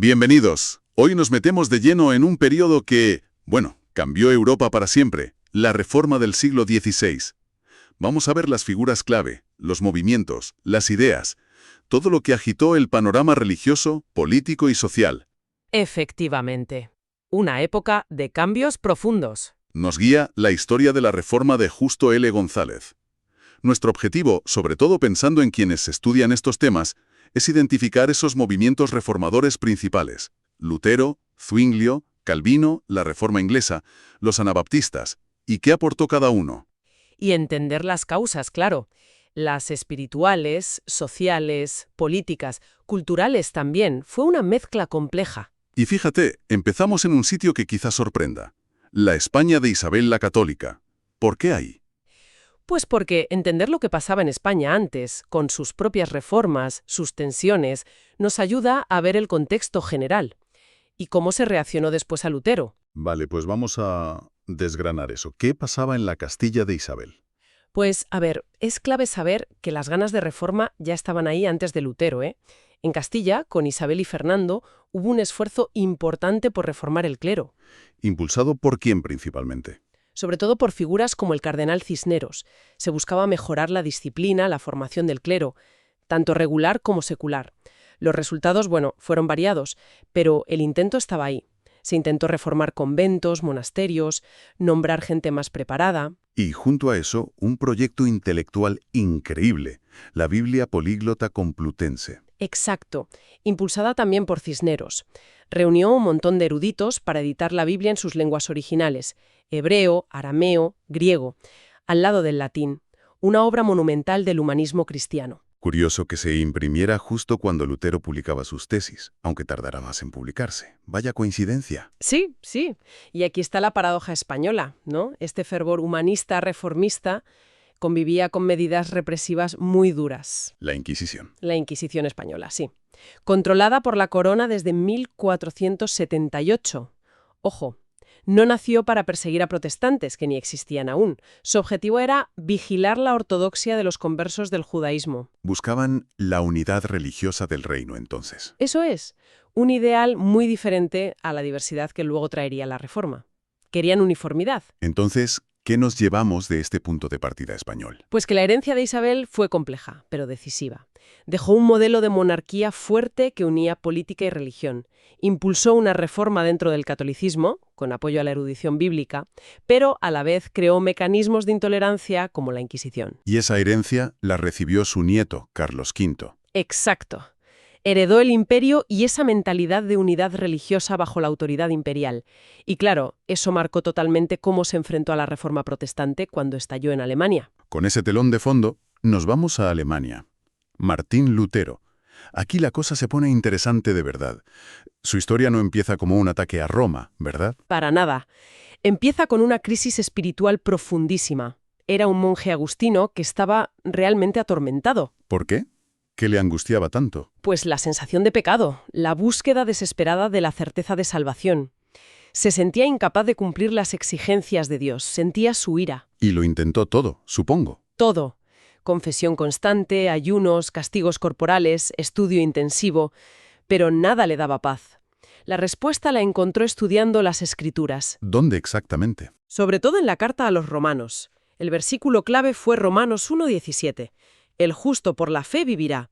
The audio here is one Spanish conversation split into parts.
Bienvenidos. Hoy nos metemos de lleno en un periodo que, bueno, cambió Europa para siempre, la Reforma del siglo XVI. Vamos a ver las figuras clave, los movimientos, las ideas, todo lo que agitó el panorama religioso, político y social. Efectivamente. Una época de cambios profundos. Nos guía la historia de la Reforma de Justo L. González. Nuestro objetivo, sobre todo pensando en quienes estudian estos temas, es identificar esos movimientos reformadores principales: Lutero, Zwinglio, Calvino, la Reforma inglesa, los anabaptistas, y qué aportó cada uno. Y entender las causas, claro. Las espirituales, sociales, políticas, culturales también. Fue una mezcla compleja. Y fíjate, empezamos en un sitio que quizás sorprenda: la España de Isabel la Católica. ¿Por qué ahí? Pues porque entender lo que pasaba en España antes, con sus propias reformas, sus tensiones, nos ayuda a ver el contexto general. Y cómo se reaccionó después a Lutero. Vale, pues vamos a desgranar eso. ¿Qué pasaba en la Castilla de Isabel? Pues, a ver, es clave saber que las ganas de reforma ya estaban ahí antes de Lutero, ¿eh? En Castilla, con Isabel y Fernando, hubo un esfuerzo importante por reformar el clero, ¿Impulsado por quién principalmente? sobre todo por figuras como el cardenal Cisneros. Se buscaba mejorar la disciplina, la formación del clero, tanto regular como secular. Los resultados, bueno, fueron variados, pero el intento estaba ahí. Se intentó reformar conventos, monasterios, nombrar gente más preparada. Y junto a eso, un proyecto intelectual increíble, la Biblia Políglota Complutense. Exacto, impulsada también por Cisneros. Reunió un montón de eruditos para editar la Biblia en sus lenguas originales: hebreo, arameo, griego, al lado del latín. Una obra monumental del humanismo cristiano. Curioso que se imprimiera justo cuando Lutero publicaba sus tesis, aunque tardara más en publicarse. Vaya coincidencia. Sí, sí. Y aquí está la paradoja española, ¿no? Este fervor humanista reformista convivía con medidas represivas muy duras. La Inquisición. La Inquisición española, sí. Controlada por la corona desde 1478. Ojo, no nació para perseguir a protestantes, que ni existían aún. Su objetivo era vigilar la ortodoxia de los conversos del judaísmo. Buscaban la unidad religiosa del reino entonces. Eso es, un ideal muy diferente a la diversidad que luego traería la Reforma. Querían uniformidad. Entonces, ¿qué nos llevamos de este punto de partida español? Pues que la herencia de Isabel fue compleja, pero decisiva. Dejó un modelo de monarquía fuerte que unía política y religión. Impulsó una reforma dentro del catolicismo, con apoyo a la erudición bíblica, pero a la vez creó mecanismos de intolerancia como la Inquisición. Y esa herencia la recibió su nieto, Carlos V. Exacto. Heredó el imperio y esa mentalidad de unidad religiosa bajo la autoridad imperial. Y claro, eso marcó totalmente cómo se enfrentó a la reforma protestante cuando estalló en Alemania. Con ese telón de fondo, nos vamos a Alemania. Martín Lutero. Aquí la cosa se pone interesante de verdad. Su historia no empieza como un ataque a Roma, ¿verdad? Para nada. Empieza con una crisis espiritual profundísima. Era un monje agustino que estaba realmente atormentado. ¿Por qué? ¿Qué le angustiaba tanto? Pues la sensación de pecado, la búsqueda desesperada de la certeza de salvación. Se sentía incapaz de cumplir las exigencias de Dios, sentía su ira. Y lo intentó todo, supongo. Todo. Confesión constante, ayunos, castigos corporales, estudio intensivo, pero nada le daba paz. La respuesta la encontró estudiando las Escrituras, ¿Dónde exactamente? sobre todo en la carta a los romanos. El versículo clave fue Romanos 1:17. El justo por la fe vivirá.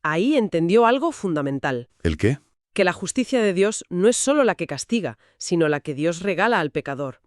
Ahí entendió algo fundamental, ¿El qué? que la justicia de Dios no es solo la que castiga, sino la que Dios regala al pecador.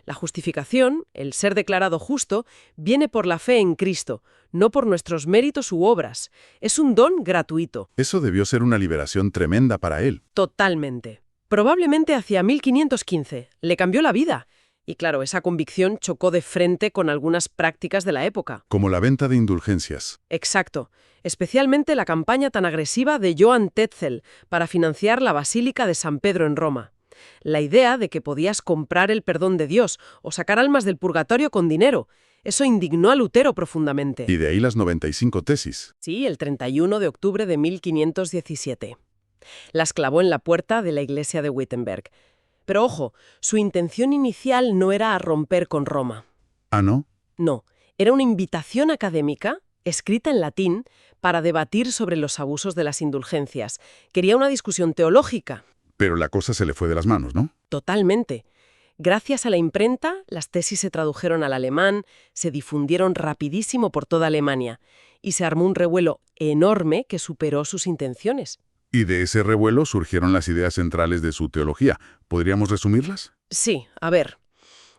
La justificación, el ser declarado justo, viene por la fe en Cristo, no por nuestros méritos u obras. Es un don gratuito. Eso debió ser una liberación tremenda para él. Totalmente. Probablemente hacia 1515. Le cambió la vida. Y claro, esa convicción chocó de frente con algunas prácticas de la época. Como la venta de indulgencias. Exacto. Especialmente la campaña tan agresiva de Johann Tetzel para financiar la Basílica de San Pedro en Roma. La idea de que podías comprar el perdón de Dios o sacar almas del purgatorio con dinero. Eso indignó a Lutero profundamente. Y de ahí las 95 tesis. Sí, el 31 de octubre de 1517. Las clavó en la puerta de la iglesia de Wittenberg. Pero ojo, su intención inicial no era romper con Roma. ¿Ah, no? No, era una invitación académica, escrita en latín para debatir sobre los abusos de las indulgencias. Quería una discusión teológica. Pero la cosa se le fue de las manos, ¿no? Totalmente. Gracias a la imprenta, las tesis se tradujeron al alemán, se difundieron rapidísimo por toda Alemania y se armó un revuelo enorme que superó sus intenciones. Y de ese revuelo surgieron las ideas centrales de su teología. ¿Podríamos resumirlas? Sí, a ver.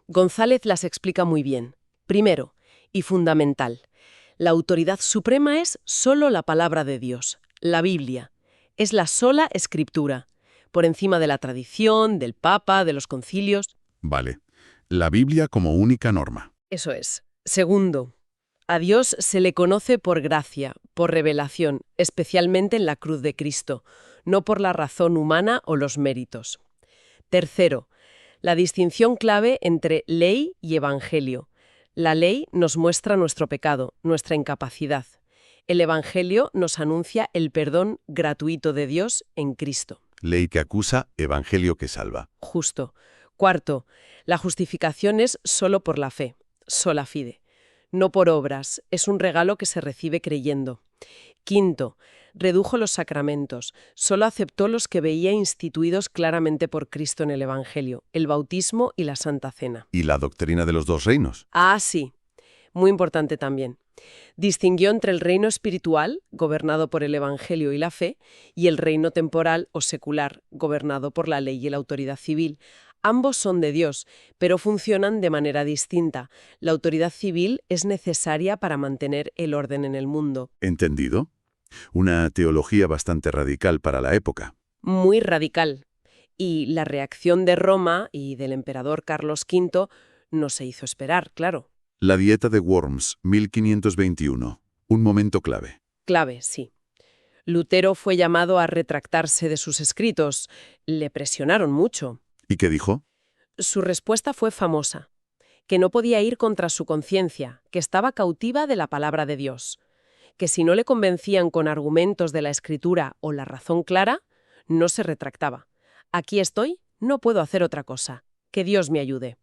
González las explica muy bien. Primero, y fundamental, la autoridad suprema es solo la palabra de Dios, la Biblia. Es la sola escritura, por encima de la tradición, del Papa, de los concilios. Vale. La Biblia como única norma. Eso es. Segundo, a Dios se le conoce por gracia, por revelación, especialmente en la cruz de Cristo, no por la razón humana o los méritos. Tercero, la distinción clave entre ley y evangelio. La ley nos muestra nuestro pecado, nuestra incapacidad. El evangelio nos anuncia el perdón gratuito de Dios en Cristo. Ley que acusa, evangelio que salva. Justo. Cuarto, la justificación es solo por la fe, sola fide. No por obras, es un regalo que se recibe creyendo. Quinto, redujo los sacramentos, solo aceptó los que veía instituidos claramente por Cristo en el Evangelio, el bautismo y la Santa Cena. ¿Y la doctrina de los dos reinos? Ah, sí, muy importante también. Distinguió entre el reino espiritual, gobernado por el Evangelio y la fe, y el reino temporal o secular, gobernado por la ley y la autoridad civil. Ambos son de Dios, pero funcionan de manera distinta. La autoridad civil es necesaria para mantener el orden en el mundo. ¿Entendido? Una teología bastante radical para la época. Muy radical. Y la reacción de Roma y del emperador Carlos V no se hizo esperar, claro. La dieta de Worms, 1521. Un momento clave. Clave, sí. Lutero fue llamado a retractarse de sus escritos. Le presionaron mucho. ¿Y qué dijo? Su respuesta fue famosa, que no podía ir contra su conciencia, que estaba cautiva de la palabra de Dios, que si no le convencían con argumentos de la Escritura o la razón clara, no se retractaba. Aquí estoy, no puedo hacer otra cosa. Que Dios me ayude.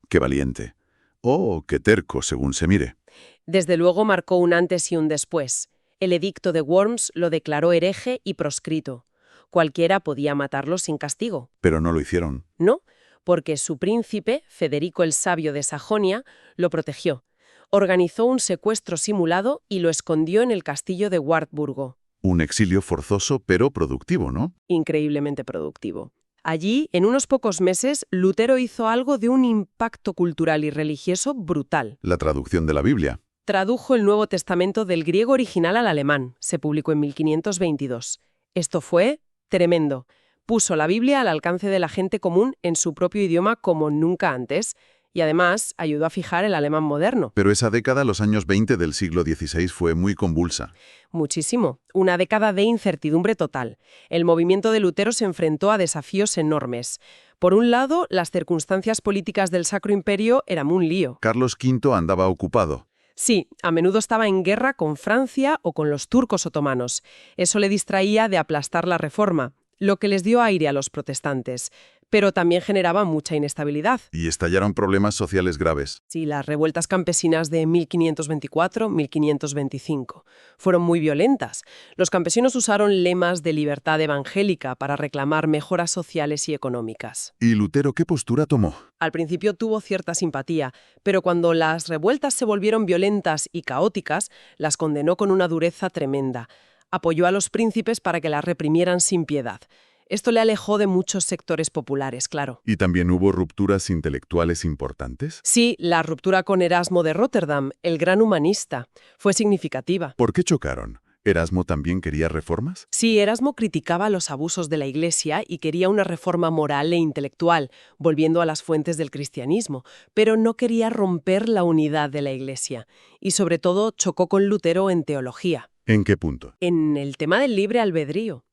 Qué valiente. Oh, qué terco, según se mire. Desde luego marcó un antes y un después. El edicto de Worms lo declaró hereje y proscrito. Cualquiera podía matarlo sin castigo. Pero no lo hicieron. No, porque su príncipe, Federico el Sabio de Sajonia, lo protegió. Organizó un secuestro simulado y lo escondió en el castillo de Wartburgo. Un exilio forzoso pero productivo, ¿no? Increíblemente productivo. Allí, en unos pocos meses, Lutero hizo algo de un impacto cultural y religioso brutal. La traducción de la Biblia. Tradujo el Nuevo Testamento del griego original al alemán. Se publicó en 1522. Esto fue tremendo. Puso la Biblia al alcance de la gente común en su propio idioma como nunca antes. Y además ayudó a fijar el alemán moderno. Pero esa década, los años 20 del siglo XVI, fue muy convulsa. Muchísimo. Una década de incertidumbre total. El movimiento de Lutero se enfrentó a desafíos enormes. Por un lado, las circunstancias políticas del Sacro Imperio eran un lío. Carlos V andaba ocupado. Sí, a menudo estaba en guerra con Francia o con los turcos otomanos. Eso le distraía de aplastar la reforma, lo que les dio aire a los protestantes. Pero también generaba mucha inestabilidad. Y estallaron problemas sociales graves. Sí, las revueltas campesinas de 1524-1525 fueron muy violentas. Los campesinos usaron lemas de libertad evangélica para reclamar mejoras sociales y económicas. ¿Y Lutero qué postura tomó? Al principio tuvo cierta simpatía, pero cuando las revueltas se volvieron violentas y caóticas, las condenó con una dureza tremenda. Apoyó a los príncipes para que las reprimieran sin piedad. Esto le alejó de muchos sectores populares, claro. ¿Y también hubo rupturas intelectuales importantes? Sí, la ruptura con Erasmo de Róterdam, el gran humanista, fue significativa. ¿Por qué chocaron? ¿Erasmo también quería reformas? Sí, Erasmo criticaba los abusos de la Iglesia y quería una reforma moral e intelectual, volviendo a las fuentes del cristianismo, pero no quería romper la unidad de la Iglesia. Y sobre todo chocó con Lutero en teología. ¿En qué punto? En el tema del libre albedrío.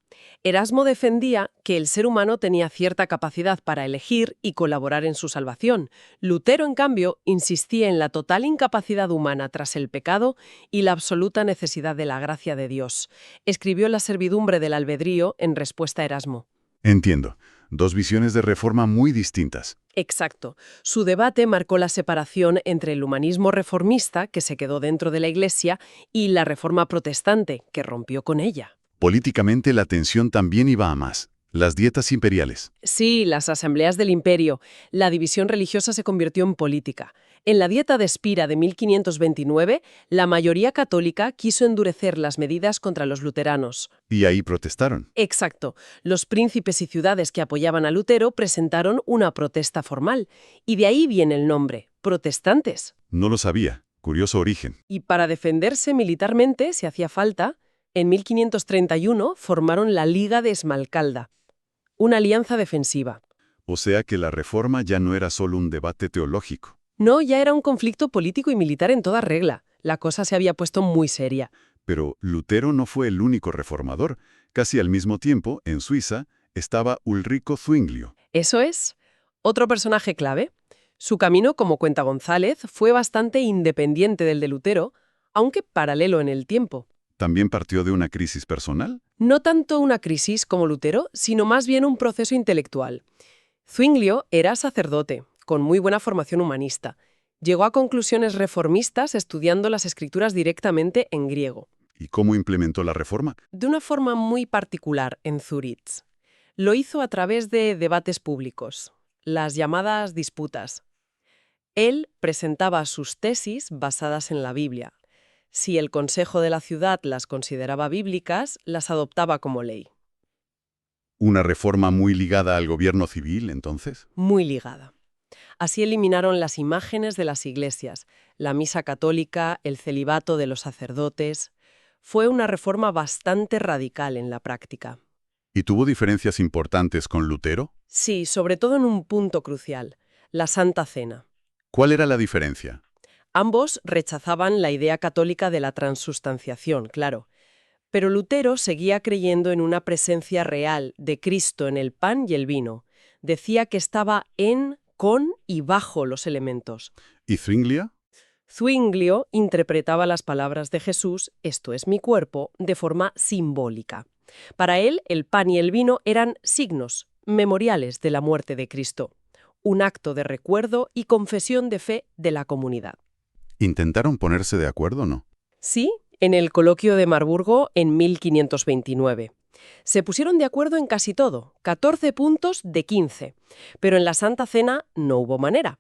Erasmo defendía que el ser humano tenía cierta capacidad para elegir y colaborar en su salvación. Lutero, en cambio, insistía en la total incapacidad humana tras el pecado y la absoluta necesidad de la gracia de Dios. Escribió La servidumbre del albedrío en respuesta a Erasmo. Entiendo. Dos visiones de reforma muy distintas. Exacto. Su debate marcó la separación entre el humanismo reformista, que se quedó dentro de la Iglesia, y la reforma protestante, que rompió con ella. Políticamente la tensión también iba a más. Las dietas imperiales. Sí, las asambleas del imperio. La división religiosa se convirtió en política. En la Dieta de Spira de 1529, la mayoría católica quiso endurecer las medidas contra los luteranos. Y ahí protestaron. Exacto. Los príncipes y ciudades que apoyaban a Lutero presentaron una protesta formal. Y de ahí viene el nombre, protestantes. No lo sabía. Curioso origen. Y para defenderse militarmente, si hacía falta, en 1531 formaron la Liga de Esmalcalda, una alianza defensiva. O sea que la reforma ya no era solo un debate teológico. No, ya era un conflicto político y militar en toda regla. La cosa se había puesto muy seria. Pero Lutero no fue el único reformador. Casi al mismo tiempo, en Suiza, estaba Ulrico Zwinglio. Eso es. Otro personaje clave. Su camino, como cuenta González, fue bastante independiente del de Lutero, aunque paralelo en el tiempo. ¿También partió de una crisis personal? No tanto una crisis como Lutero, sino más bien un proceso intelectual. Zwinglio era sacerdote, con muy buena formación humanista. Llegó a conclusiones reformistas estudiando las escrituras directamente en griego. ¿Y cómo implementó la reforma? De una forma muy particular en Zúrich. Lo hizo a través de debates públicos, las llamadas disputas. Él presentaba sus tesis basadas en la Biblia. Si el consejo de la ciudad las consideraba bíblicas, las adoptaba como ley. ¿Una reforma muy ligada al gobierno civil, entonces? Muy ligada. Así eliminaron las imágenes de las iglesias, la misa católica, el celibato de los sacerdotes. Fue una reforma bastante radical en la práctica. ¿Y tuvo diferencias importantes con Lutero? Sí, sobre todo en un punto crucial, la Santa Cena. ¿Cuál era la diferencia? Ambos rechazaban la idea católica de la transustanciación, claro. Pero Lutero seguía creyendo en una presencia real de Cristo en el pan y el vino. Decía que estaba en, con y bajo los elementos. ¿Y Zwinglio? Zwinglio interpretaba las palabras de Jesús, esto es mi cuerpo, de forma simbólica. Para él, el pan y el vino eran signos, memoriales de la muerte de Cristo. Un acto de recuerdo y confesión de fe de la comunidad. ¿Intentaron ponerse de acuerdo o no? Sí, en el coloquio de Marburgo en 1529. Se pusieron de acuerdo en casi todo, 14 puntos de 15, pero en la Santa Cena no hubo manera.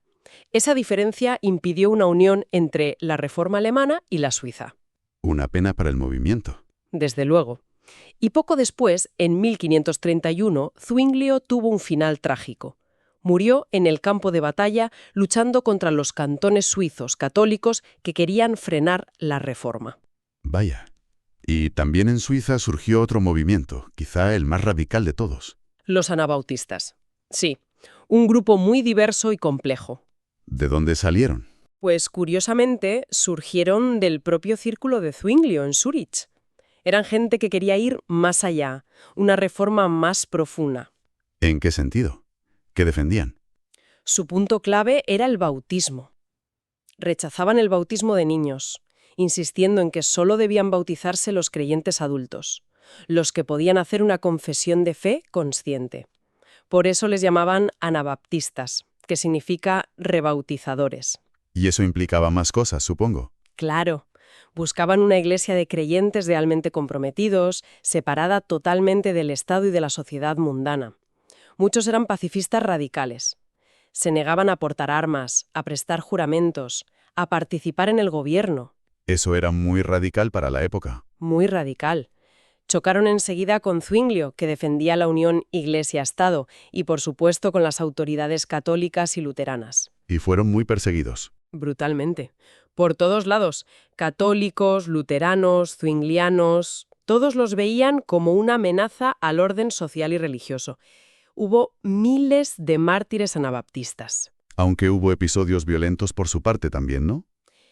Esa diferencia impidió una unión entre la reforma alemana y la suiza. Una pena para el movimiento. Desde luego. Y poco después, en 1531, Zwinglio tuvo un final trágico. Murió en el campo de batalla luchando contra los cantones suizos católicos que querían frenar la reforma. Vaya. Y también en Suiza surgió otro movimiento, quizá el más radical de todos. Los anabautistas. Sí, un grupo muy diverso y complejo. ¿De dónde salieron? Pues curiosamente surgieron del propio círculo de Zwinglio en Zúrich. Eran gente que quería ir más allá, una reforma más profunda. ¿En qué sentido? ¿Qué defendían? Su punto clave era el bautismo. Rechazaban el bautismo de niños, insistiendo en que solo debían bautizarse los creyentes adultos, los que podían hacer una confesión de fe consciente. Por eso les llamaban anabaptistas, que significa rebautizadores. Y eso implicaba más cosas, supongo. Claro, buscaban una iglesia de creyentes realmente comprometidos, separada totalmente del Estado y de la sociedad mundana. Muchos eran pacifistas radicales. Se negaban a portar armas, a prestar juramentos, a participar en el gobierno. Eso era muy radical para la época. Muy radical. Chocaron enseguida con Zwinglio, que defendía la unión Iglesia-Estado, y por supuesto con las autoridades católicas y luteranas. Y fueron muy perseguidos. Brutalmente. Por todos lados. Católicos, luteranos, zwinglianos. Todos los veían como una amenaza al orden social y religioso. Hubo miles de mártires anabaptistas. Aunque hubo episodios violentos por su parte también, ¿no?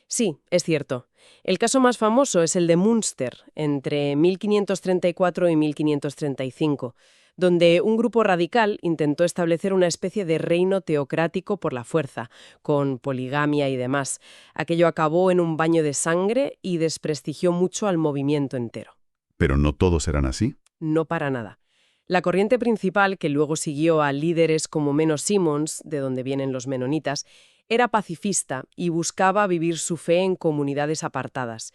Sí, es cierto. El caso más famoso es el de Münster, entre 1534 y 1535, donde un grupo radical intentó establecer una especie de reino teocrático por la fuerza, con poligamia y demás. Aquello acabó en un baño de sangre y desprestigió mucho al movimiento entero. Pero no todos eran así. No para nada. La corriente principal, que luego siguió a líderes como Menno Simons, de donde vienen los menonitas, era pacifista y buscaba vivir su fe en comunidades apartadas.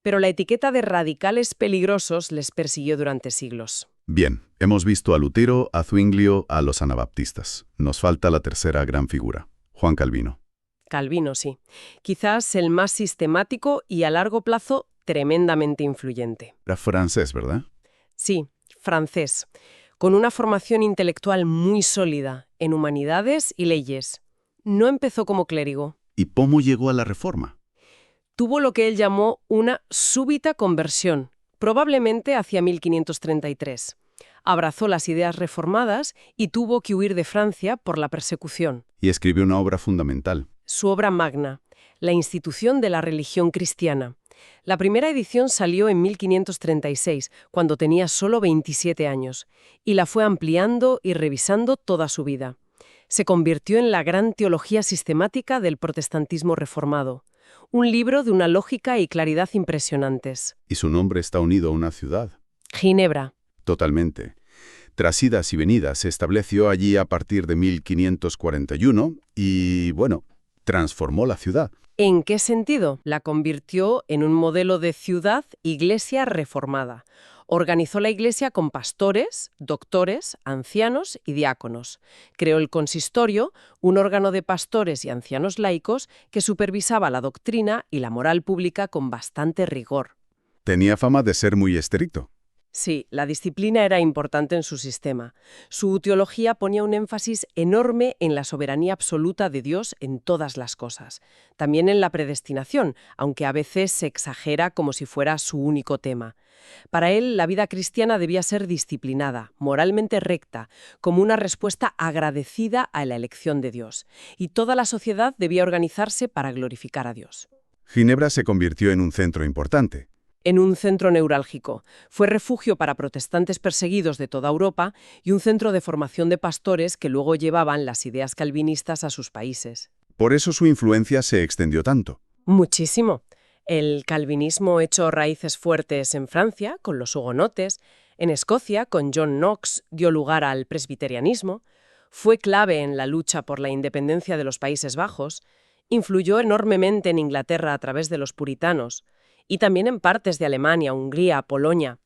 Pero la etiqueta de radicales peligrosos les persiguió durante siglos. Bien, hemos visto a Lutero, a Zwinglio, a los anabaptistas. Nos falta la tercera gran figura, Juan Calvino. Calvino, sí. Quizás el más sistemático y a largo plazo tremendamente influyente. Era francés, ¿verdad? Sí, francés, con una formación intelectual muy sólida en humanidades y leyes. No empezó como clérigo. ¿Y cómo llegó a la Reforma? Tuvo lo que él llamó una súbita conversión, probablemente hacia 1533. Abrazó las ideas reformadas y tuvo que huir de Francia por la persecución. Y escribió una obra fundamental. Su obra magna, La institución de la religión cristiana. La primera edición salió en 1536, cuando tenía solo 27 años, y la fue ampliando y revisando toda su vida. Se convirtió en la gran teología sistemática del protestantismo reformado. Un libro de una lógica y claridad impresionantes. Y su nombre está unido a una ciudad. Ginebra. Totalmente. Tras idas y venidas, se estableció allí a partir de 1541 y, bueno, transformó la ciudad. ¿En qué sentido? La convirtió en un modelo de ciudad-iglesia reformada. Organizó la iglesia con pastores, doctores, ancianos y diáconos. Creó el consistorio, un órgano de pastores y ancianos laicos que supervisaba la doctrina y la moral pública con bastante rigor. Tenía fama de ser muy estricto. Sí, la disciplina era importante en su sistema. Su teología ponía un énfasis enorme en la soberanía absoluta de Dios en todas las cosas. También en la predestinación, aunque a veces se exagera como si fuera su único tema. Para él, la vida cristiana debía ser disciplinada, moralmente recta, como una respuesta agradecida a la elección de Dios. Y toda la sociedad debía organizarse para glorificar a Dios. Ginebra se convirtió en un centro importante. En un centro neurálgico. Fue refugio para protestantes perseguidos de toda Europa y un centro de formación de pastores que luego llevaban las ideas calvinistas a sus países. Por eso su influencia se extendió tanto. Muchísimo. El calvinismo echó raíces fuertes en Francia, con los hugonotes. En Escocia, con John Knox, dio lugar al presbiterianismo. Fue clave en la lucha por la independencia de los Países Bajos. Influyó enormemente en Inglaterra a través de los puritanos. Y también en partes de Alemania, Hungría, Polonia.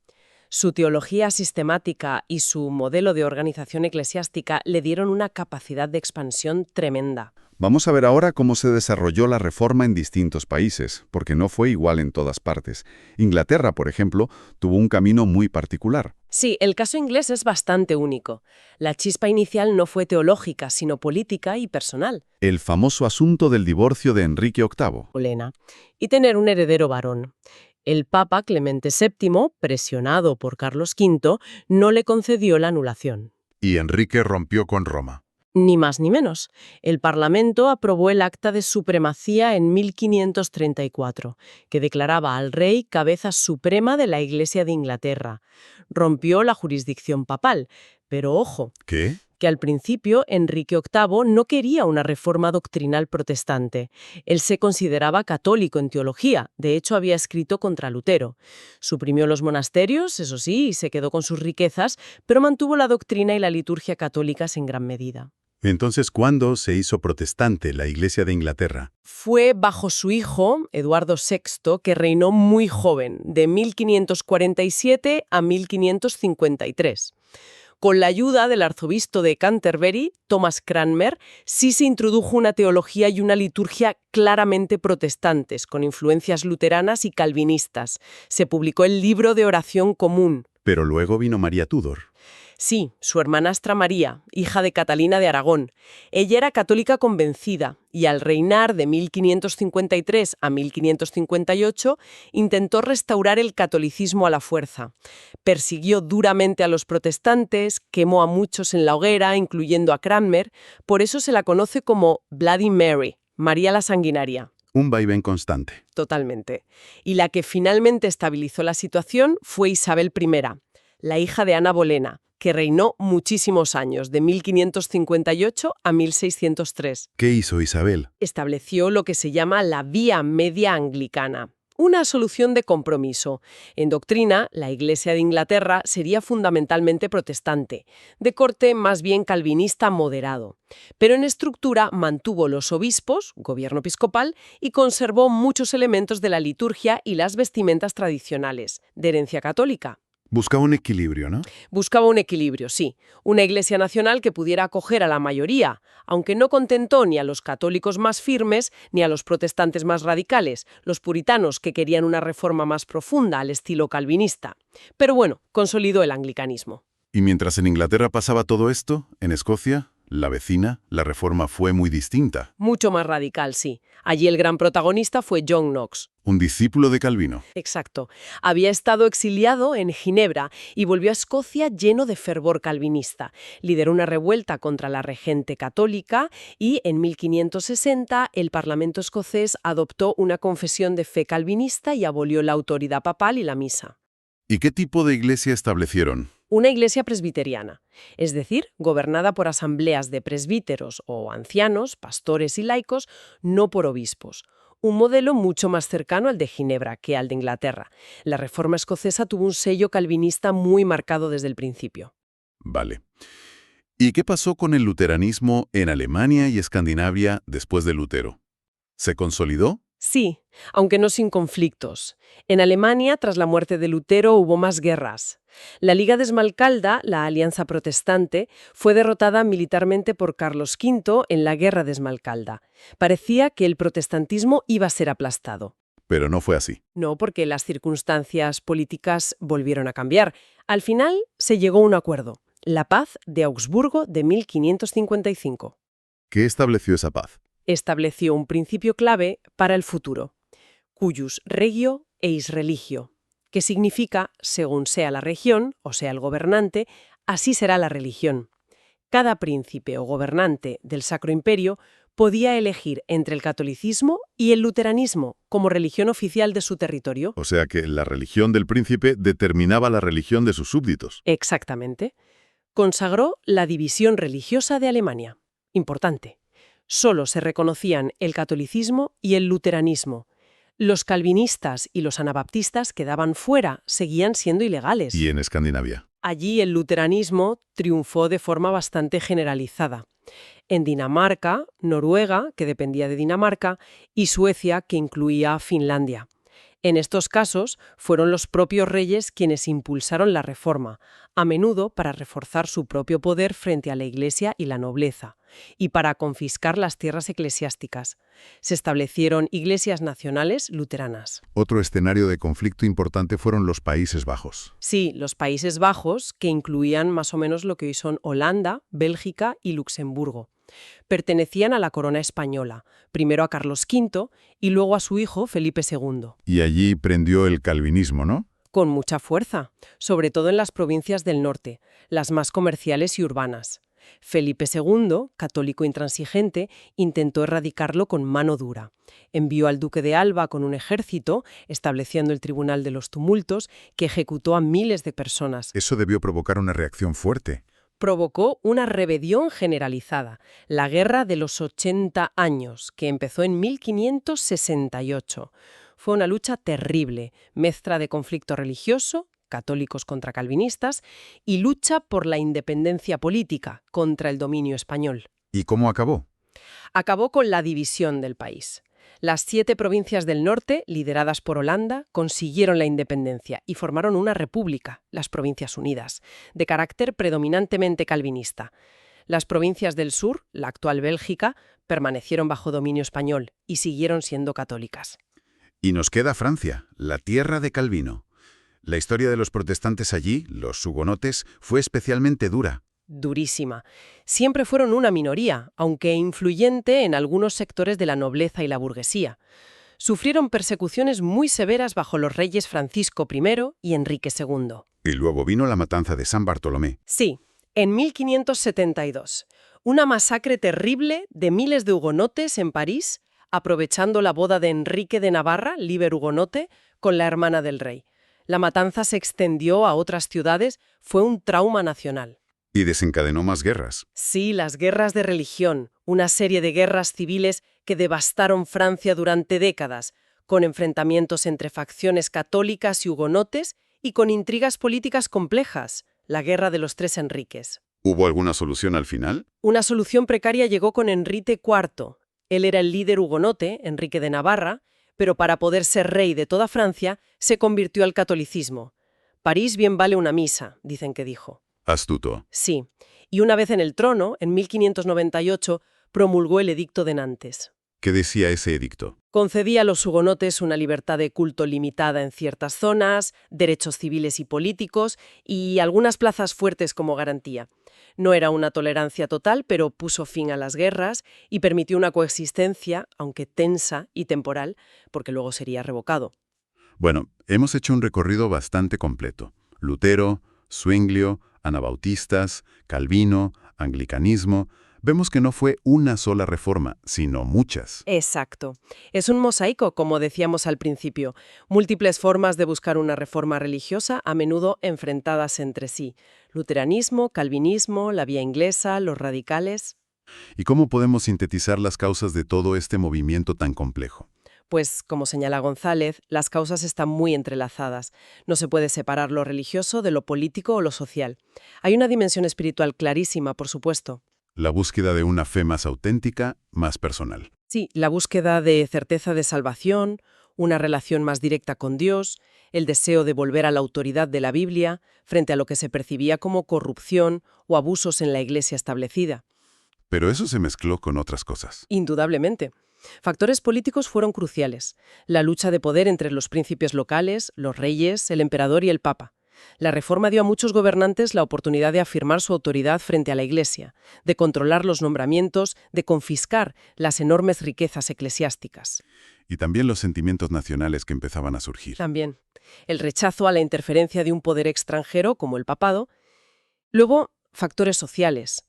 Su teología sistemática y su modelo de organización eclesiástica le dieron una capacidad de expansión tremenda. Vamos a ver ahora cómo se desarrolló la Reforma en distintos países, porque no fue igual en todas partes. Inglaterra, por ejemplo, tuvo un camino muy particular. Sí, el caso inglés es bastante único. La chispa inicial no fue teológica, sino política y personal. El famoso asunto del divorcio de Enrique VIII. Olena. Y tener un heredero varón. El Papa Clemente VII, presionado por Carlos V, no le concedió la anulación. Y Enrique rompió con Roma. Ni más ni menos. El Parlamento aprobó el Acta de Supremacía en 1534, que declaraba al rey cabeza suprema de la Iglesia de Inglaterra. Rompió la jurisdicción papal, pero ojo, ¿Qué? que al principio Enrique VIII no quería una reforma doctrinal protestante. Él se consideraba católico en teología, de hecho había escrito contra Lutero. Suprimió los monasterios, eso sí, y se quedó con sus riquezas, pero mantuvo la doctrina y la liturgia católicas en gran medida. Entonces, ¿cuándo se hizo protestante la Iglesia de Inglaterra? Fue bajo su hijo, Eduardo VI, que reinó muy joven, de 1547 a 1553. Con la ayuda del arzobispo de Canterbury, Thomas Cranmer, sí se introdujo una teología y una liturgia claramente protestantes, con influencias luteranas y calvinistas. Se publicó el Libro de Oración Común. Pero luego vino María Tudor. Sí, su hermanastra María, hija de Catalina de Aragón. Ella era católica convencida y al reinar de 1553 a 1558 intentó restaurar el catolicismo a la fuerza. Persiguió duramente a los protestantes, quemó a muchos en la hoguera, incluyendo a Cranmer. Por eso se la conoce como Bloody Mary, María la Sanguinaria. Un vaivén constante. Totalmente. Y la que finalmente estabilizó la situación fue Isabel I, la hija de Ana Bolena, que reinó muchísimos años, de 1558 a 1603. ¿Qué hizo Isabel? Estableció lo que se llama la Vía Media Anglicana. una solución de compromiso. En doctrina, la Iglesia de Inglaterra sería fundamentalmente protestante, de corte más bien calvinista moderado. Pero en estructura mantuvo los obispos, gobierno episcopal, y conservó muchos elementos de la liturgia y las vestimentas tradicionales, de herencia católica. Buscaba un equilibrio, ¿no? Buscaba un equilibrio, sí. Una Iglesia nacional que pudiera acoger a la mayoría, aunque no contentó ni a los católicos más firmes ni a los protestantes más radicales, los puritanos que querían una reforma más profunda al estilo calvinista. Pero bueno, consolidó el anglicanismo. Y mientras en Inglaterra pasaba todo esto, en Escocia, la vecina, la reforma fue muy distinta. Mucho más radical, sí. Allí el gran protagonista fue John Knox. Un discípulo de Calvino. Exacto. Había estado exiliado en Ginebra y volvió a Escocia lleno de fervor calvinista. Lideró una revuelta contra la regente católica y en 1560 el Parlamento escocés adoptó una confesión de fe calvinista y abolió la autoridad papal y la misa. ¿Y qué tipo de iglesia establecieron? Una iglesia presbiteriana, es decir, gobernada por asambleas de presbíteros o ancianos, pastores y laicos, no por obispos. Un modelo mucho más cercano al de Ginebra que al de Inglaterra. La reforma escocesa tuvo un sello calvinista muy marcado desde el principio. Vale. ¿Y qué pasó con el luteranismo en Alemania y Escandinavia después de Lutero? ¿Se consolidó? Sí, aunque no sin conflictos. En Alemania, tras la muerte de Lutero, hubo más guerras. La Liga de Esmalcalda, la alianza protestante, fue derrotada militarmente por Carlos V en la Guerra de Esmalcalda. Parecía que el protestantismo iba a ser aplastado. Pero no fue así. No, porque las circunstancias políticas volvieron a cambiar. Al final se llegó a un acuerdo, la Paz de Augsburgo de 1555. ¿Qué estableció esa paz? Estableció un principio clave para el futuro, cuius regio eis religio, que significa, según sea la región, o sea el gobernante, así será la religión. Cada príncipe o gobernante del Sacro Imperio podía elegir entre el catolicismo y el luteranismo como religión oficial de su territorio. O sea que la religión del príncipe determinaba la religión de sus súbditos. Exactamente. Consagró la división religiosa de Alemania. Importante. Solo se reconocían el catolicismo y el luteranismo. Los calvinistas y los anabaptistas quedaban fuera, seguían siendo ilegales. ¿Y en Escandinavia? Allí el luteranismo triunfó de forma bastante generalizada. En Dinamarca, Noruega, que dependía de Dinamarca, y Suecia, que incluía a Finlandia. En estos casos, fueron los propios reyes quienes impulsaron la reforma, a menudo para reforzar su propio poder frente a la Iglesia y la nobleza, y para confiscar las tierras eclesiásticas. Se establecieron iglesias nacionales luteranas. Otro escenario de conflicto importante fueron los Países Bajos. Sí, los Países Bajos, que incluían más o menos lo que hoy son Holanda, Bélgica y Luxemburgo. Pertenecían a la corona española, primero a Carlos V y luego a su hijo Felipe II. Y allí prendió el calvinismo, ¿no? Con mucha fuerza, sobre todo en las provincias del norte, las más comerciales y urbanas. Felipe II, católico intransigente, intentó erradicarlo con mano dura. Envió al duque de Alba con un ejército, estableciendo el Tribunal de los Tumultos, que ejecutó a miles de personas. Eso debió provocar una reacción fuerte. Provocó una rebelión generalizada, la Guerra de los 80 años, que empezó en 1568. Fue una lucha terrible, mezcla de conflicto religioso, católicos contra calvinistas, y lucha por la independencia política contra el dominio español. ¿Y cómo acabó? Acabó con la división del país. Las 7 provincias del norte, lideradas por Holanda, consiguieron la independencia y formaron una república, las Provincias Unidas, de carácter predominantemente calvinista. Las provincias del sur, la actual Bélgica, permanecieron bajo dominio español y siguieron siendo católicas. Y nos queda Francia, la tierra de Calvino. La historia de los protestantes allí, los hugonotes, fue especialmente dura. Durísima. Siempre fueron una minoría, aunque influyente en algunos sectores de la nobleza y la burguesía. Sufrieron persecuciones muy severas bajo los reyes Francisco I y Enrique II. Y luego vino la matanza de San Bartolomé. Sí, en 1572. Una masacre terrible de miles de hugonotes en París, aprovechando la boda de Enrique de Navarra, líder hugonote, con la hermana del rey. La matanza se extendió a otras ciudades, fue un trauma nacional. Y desencadenó más guerras. Sí, las guerras de religión, una serie de guerras civiles que devastaron Francia durante décadas, con enfrentamientos entre facciones católicas y hugonotes y con intrigas políticas complejas, la Guerra de los Tres Enriques. ¿Hubo alguna solución al final? Una solución precaria llegó con Enrique IV. Él era el líder hugonote, Enrique de Navarra, pero para poder ser rey de toda Francia, se convirtió al catolicismo. París bien vale una misa, dicen que dijo. Astuto. Sí, y una vez en el trono, en 1598, promulgó el Edicto de Nantes. ¿Qué decía ese edicto? Concedía a los hugonotes una libertad de culto limitada en ciertas zonas, derechos civiles y políticos y algunas plazas fuertes como garantía. No era una tolerancia total, pero puso fin a las guerras y permitió una coexistencia, aunque tensa y temporal, porque luego sería revocado. Bueno, hemos hecho un recorrido bastante completo. Lutero, Zwinglio, anabautistas, Calvino, anglicanismo. Vemos que no fue una sola reforma, sino muchas. Exacto. Es un mosaico, como decíamos al principio. Múltiples formas de buscar una reforma religiosa, a menudo enfrentadas entre sí. Luteranismo, calvinismo, la vía inglesa, los radicales. ¿Y cómo podemos sintetizar las causas de todo este movimiento tan complejo? Pues, como señala González, las causas están muy entrelazadas. No se puede separar lo religioso de lo político o lo social. Hay una dimensión espiritual clarísima, por supuesto. La búsqueda de una fe más auténtica, más personal. Sí, la búsqueda de certeza de salvación, una relación más directa con Dios, el deseo de volver a la autoridad de la Biblia frente a lo que se percibía como corrupción o abusos en la Iglesia establecida. Pero eso se mezcló con otras cosas. Indudablemente. Factores políticos fueron cruciales. La lucha de poder entre los príncipes locales, los reyes, el emperador y el papa. La reforma dio a muchos gobernantes la oportunidad de afirmar su autoridad frente a la Iglesia, de controlar los nombramientos, de confiscar las enormes riquezas eclesiásticas. Y también los sentimientos nacionales que empezaban a surgir. También el rechazo a la interferencia de un poder extranjero, como el papado. Luego, factores sociales.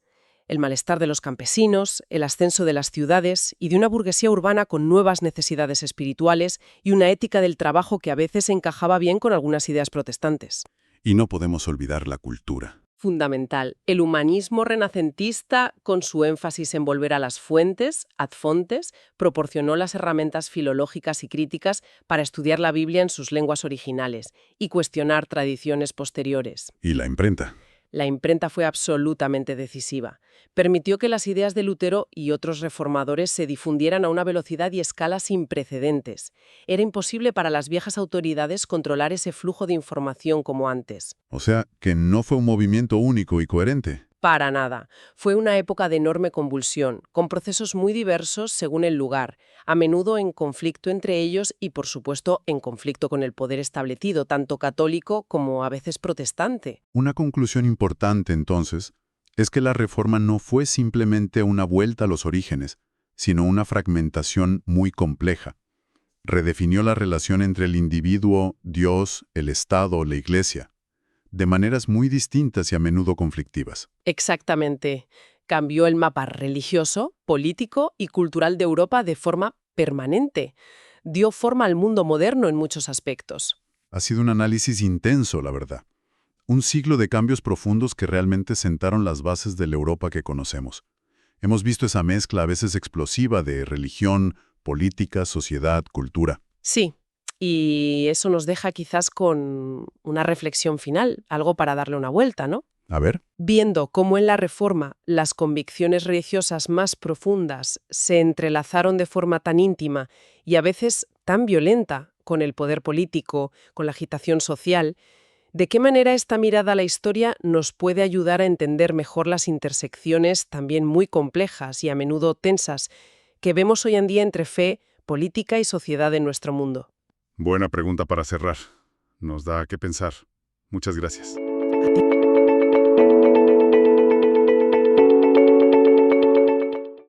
El malestar de los campesinos, el ascenso de las ciudades y de una burguesía urbana con nuevas necesidades espirituales y una ética del trabajo que a veces encajaba bien con algunas ideas protestantes. Y no podemos olvidar la cultura. Fundamental. El humanismo renacentista, con su énfasis en volver a las fuentes, ad fontes, proporcionó las herramientas filológicas y críticas para estudiar la Biblia en sus lenguas originales y cuestionar tradiciones posteriores. Y la imprenta. La imprenta fue absolutamente decisiva. Permitió que las ideas de Lutero y otros reformadores se difundieran a una velocidad y escala sin precedentes. Era imposible para las viejas autoridades controlar ese flujo de información como antes. O sea, que no fue un movimiento único y coherente. Para nada. Fue una época de enorme convulsión, con procesos muy diversos según el lugar, a menudo en conflicto entre ellos y, por supuesto, en conflicto con el poder establecido, tanto católico como a veces protestante. Una conclusión importante, entonces, es que la reforma no fue simplemente una vuelta a los orígenes, sino una fragmentación muy compleja. Redefinió la relación entre el individuo, Dios, el Estado, la Iglesia, de maneras muy distintas y a menudo conflictivas. Exactamente. Cambió el mapa religioso, político y cultural de Europa de forma permanente. Dio forma al mundo moderno en muchos aspectos. Ha sido un análisis intenso, la verdad. Un siglo de cambios profundos que realmente sentaron las bases de la Europa que conocemos. Hemos visto esa mezcla a veces explosiva de religión, política, sociedad, cultura. Sí. Y eso nos deja quizás con una reflexión final, algo para darle una vuelta, ¿no? A ver. Viendo cómo en la Reforma las convicciones religiosas más profundas se entrelazaron de forma tan íntima y a veces tan violenta con el poder político, con la agitación social, ¿de qué manera esta mirada a la historia nos puede ayudar a entender mejor las intersecciones también muy complejas y a menudo tensas que vemos hoy en día entre fe, política y sociedad en nuestro mundo? Buena pregunta para cerrar. Nos da que pensar. Muchas gracias.